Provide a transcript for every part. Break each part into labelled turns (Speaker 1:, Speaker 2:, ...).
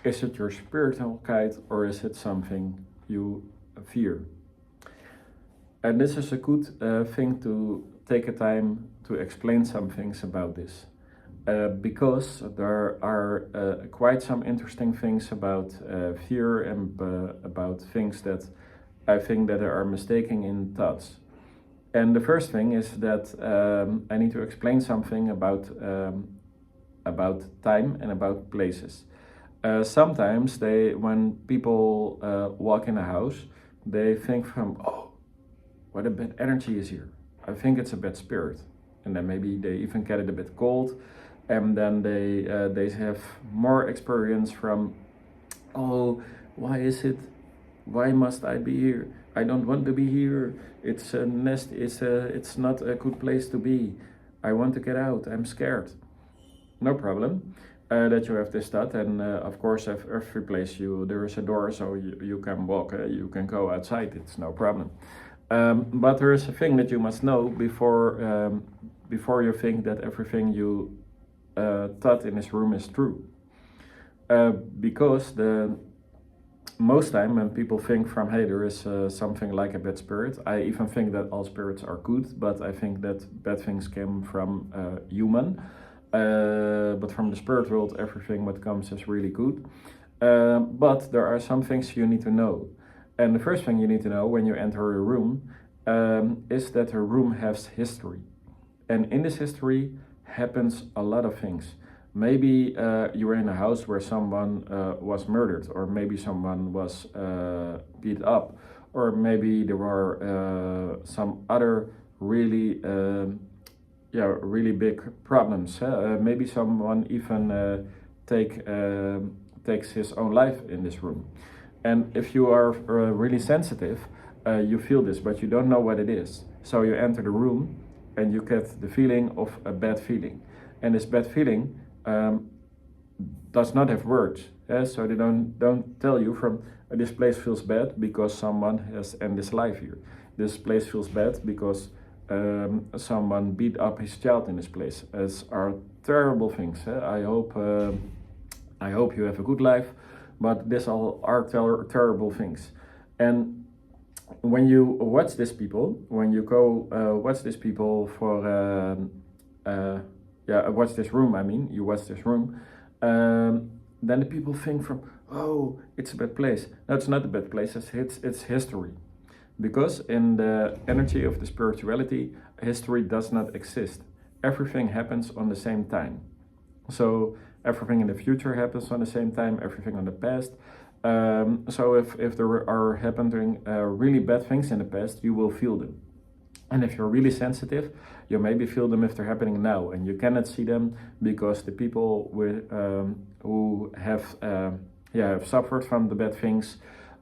Speaker 1: Is it your spiritual guide or is it something you fear? And this is a good thing to take a time to explain some things about this. Because there are quite some interesting things about fear and about things that I think that are mistaken in thoughts. And the first thing is that I need to explain something about time and about places. Sometimes when people walk in a house, they think from, oh, what a bad energy is here. I think it's a bad spirit. And then maybe they even get it a bit cold, and then they have more experience from, oh, why is it? Why must I be here? I don't want to be here. It's a nest. It's not a good place to be. I want to get out. I'm scared. No problem. That you have this thought, and of course, every place there is a door, so you can walk. You can go outside. It's no problem. But there is a thing that you must know before you think that everything you thought in this room is true. Because most time when people think from, hey, there is something like a bad spirit, I even think that all spirits are good, but I think that bad things came from human. But from the spirit world, everything what comes is really good. But there are some things you need to know. And the first thing you need to know when you enter a room is that a room has history. And in this history happens a lot of things. Maybe you were in a house where someone was murdered, or maybe someone was beat up, or maybe there were some other really really big problems. Maybe someone even takes his own life in this room. And if you are really sensitive, you feel this, but you don't know what it is. So you enter the room and you get the feeling of a bad feeling. And this bad feeling does not have words. So they don't tell you from, this place feels bad because someone has ended his life here. This place feels bad because someone beat up his child in this place. It's are terrible things. I hope you have a good life, but these all are terrible things. And when you watch these people, when you go watch these people for watch this room. I mean, you watch this room, then the people think from, oh, it's a bad place. No, it's not a bad place. It's history. Because in the energy of the spirituality, history does not exist. Everything happens on the same time. So everything in the future happens on the same time, everything on the past. So if there are happening really bad things in the past, you will feel them. And if you're really sensitive, you maybe feel them if they're happening now, and you cannot see them because the people who have suffered from the bad things,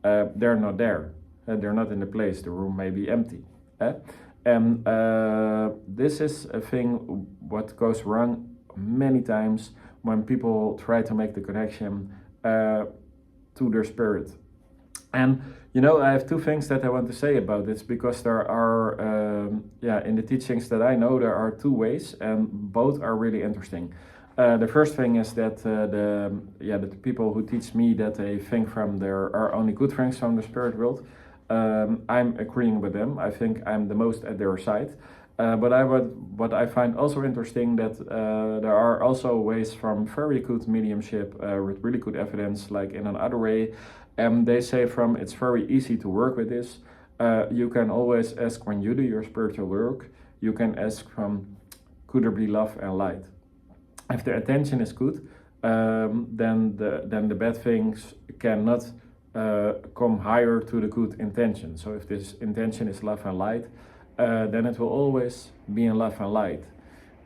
Speaker 1: they're not there. They're not in the place. The room may be empty. And this is a thing what goes wrong many times when people try to make the connection to their spirit. And I have two things that I want to say about this, because there are in the teachings that I know, there are two ways, and both are really interesting. The first thing is that the people who teach me that they think from there are only good things from the spirit world. I'm agreeing with them. I think I'm the most at their side. What I find also interesting that there are also ways from very good mediumship with really good evidence, like in another way. And they say from, it's very easy to work with this. You can always ask when you do your spiritual work, you can ask from, could there be love and light? If the attention is good, then the bad things cannot come higher to the good intention. So if this intention is love and light, then it will always be in love and light.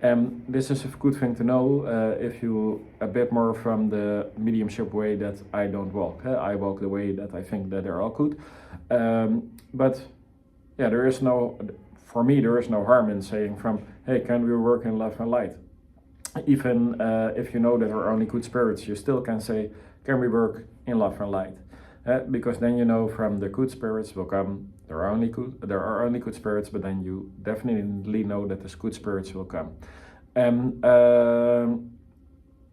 Speaker 1: And this is a good thing to know if you a bit more from the mediumship way that I don't walk. I walk the way that I think that they're all good. But for me, there is no harm in saying from, hey, can we work in love and light? Even if you know that there are only good spirits, you still can say, can we work in love and light? Because then you know from the good spirits will come, there are only good spirits, but then you definitely know that the good spirits will come.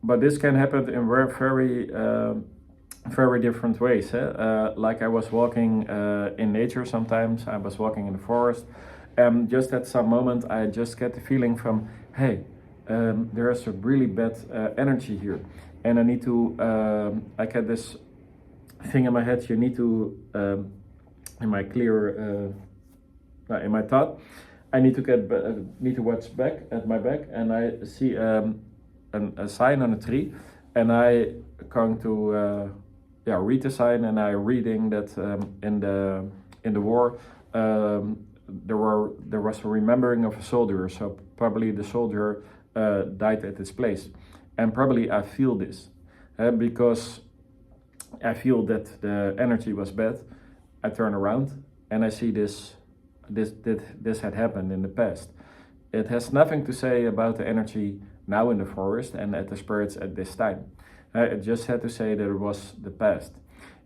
Speaker 1: But this can happen in very very different ways. Like I was walking in nature sometimes, I was walking in the forest, and just at some moment I just get the feeling from, hey, there is a really bad energy here, and I need to, I get this thing in my head, you need to, in my clear, in my thought, I need to need to watch back at my back, and I see a sign on a tree, and I going to read the sign, and I reading that in the war there was a remembering of a soldier, so probably the soldier died at this place, and probably I feel this because I feel that the energy was bad. I turn around and I see this had happened in the past. It has nothing to say about the energy now in the forest and at the spirits at this time. It just had to say that it was the past.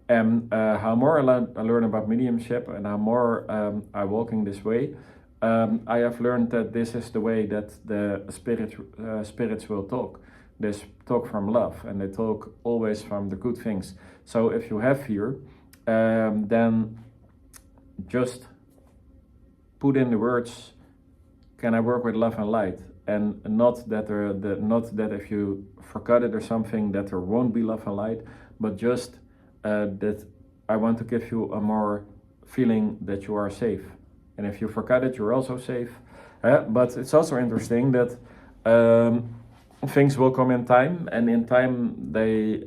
Speaker 1: And how more I learn about mediumship and how more I walking this way, I have learned that this is the way that the spirits will talk. They talk from love, and they talk always from the good things. So if you have fear, then just put in the words, can I work with love and light? And not that not that if you forgot it or something that there won't be love and light, but just that I want to give you a more feeling that you are safe. And if you forgot it, you're also safe. But it's also interesting that things will come in time, and in time they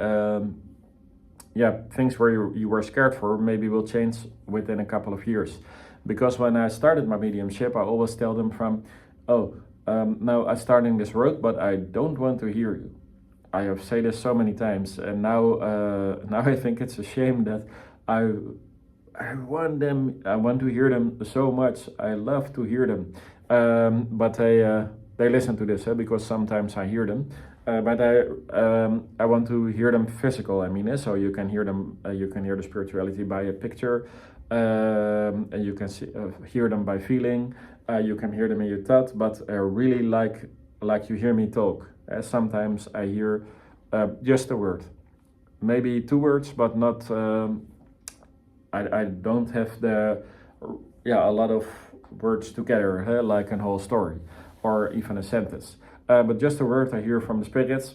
Speaker 1: things where you were scared for maybe will change within a couple of years. Because when I started my mediumship, I always tell them from, now I'm starting this road, but I don't want to hear you. I have said this so many times, and now I think it's a shame that I want them. I want to hear them so much. I love to hear them, but they listen to this because sometimes I hear them. But I want to hear them physical. I mean, so you can hear them. You can hear the spirituality by a picture, and you can hear them by feeling. You can hear them in your thought, but really like you hear me talk. Sometimes I hear just a word, maybe two words, but not. I don't have a lot of words together, like a whole story or even a sentence. But just a word I hear from the spirits,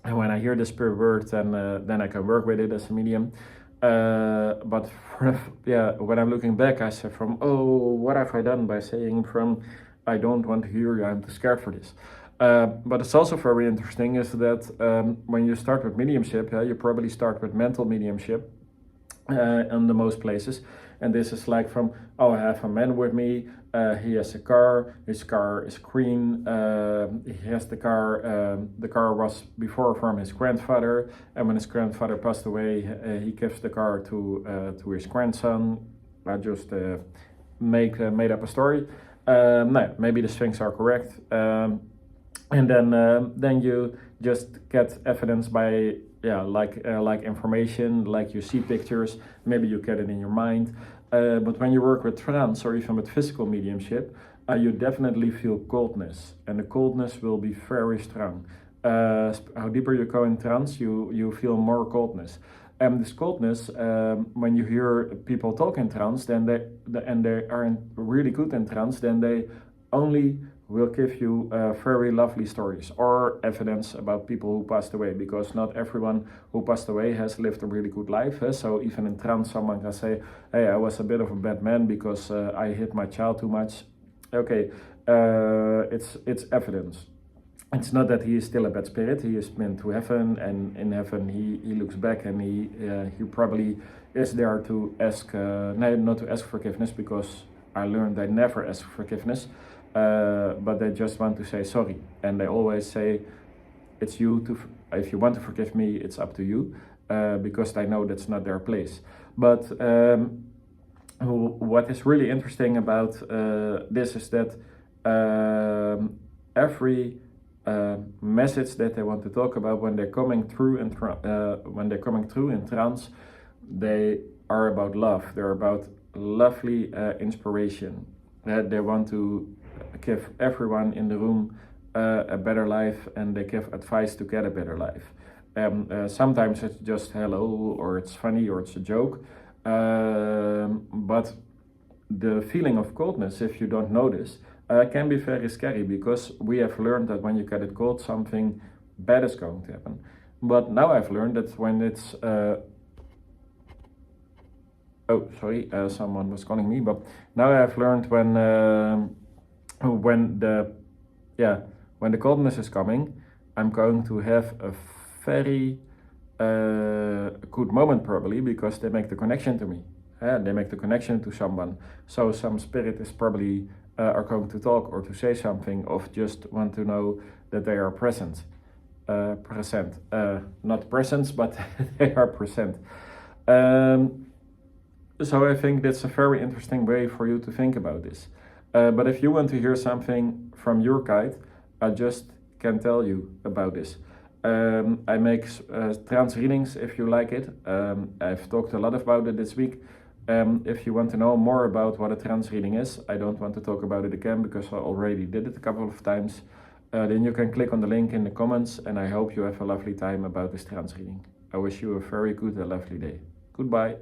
Speaker 1: and when I hear the spirit word, then I can work with it as a medium. But when I'm looking back, I say from, what have I done by saying from, I don't want to hear you, I'm too scared for this. But it's also very interesting is that when you start with mediumship, you probably start with mental mediumship in the most places. And this is like from, I have a man with me, he has a car, his car is green, he has the car was before from his grandfather, and when his grandfather passed away, he gives the car to his grandson. I just made up a story. No, maybe the things are correct. And then you just get evidence by like information, like you see pictures, maybe you get it in your mind. But when you work with trance or even with physical mediumship, you definitely feel coldness, and the coldness will be very strong. How deeper you go in trance, you feel more coldness. And this coldness, when you hear people talk in trance, then they aren't really good in trance, then they only will give you very lovely stories or evidence about people who passed away, because not everyone who passed away has lived a really good life. So even in trance, someone can say, hey, I was a bit of a bad man because I hit my child too much. Okay, it's evidence. It's not that he is still a bad spirit. He has been to heaven, and in heaven he looks back, and he probably is there to ask, not to ask forgiveness, because I learned they never ask forgiveness. But they just want to say sorry, and they always say, it's you if you want to forgive me, it's up to you, because they know that's not their place. But what is really interesting about this is that every message that they want to talk about when they're coming through in trance, they are about love. They're about lovely inspiration. They want to give everyone in the room a better life, and they give advice to get a better life. Sometimes it's just hello, or it's funny, or it's a joke. But the feeling of coldness, if you don't notice, can be very scary, because we have learned that when you get it cold, something bad is going to happen. But now I've learned that when it's oh, sorry, someone was calling me. But now I've learned when the when the coldness is coming, I'm going to have a very good moment, probably, because they make the connection to me. They make the connection to someone. So some spirit is probably are going to talk or to say something, of just want to know that they are present. Not presents, but they are present. So I think that's a very interesting way for you to think about this. But if you want to hear something from your guide, I just can tell you about this. I make trance readings if you like it. I've talked a lot about it this week. If you want to know more about what a trance reading is, I don't want to talk about it again because I already did it a couple of times. Then you can click on the link in the comments, and I hope you have a lovely time about this trance reading. I wish you a very good and lovely day. Goodbye.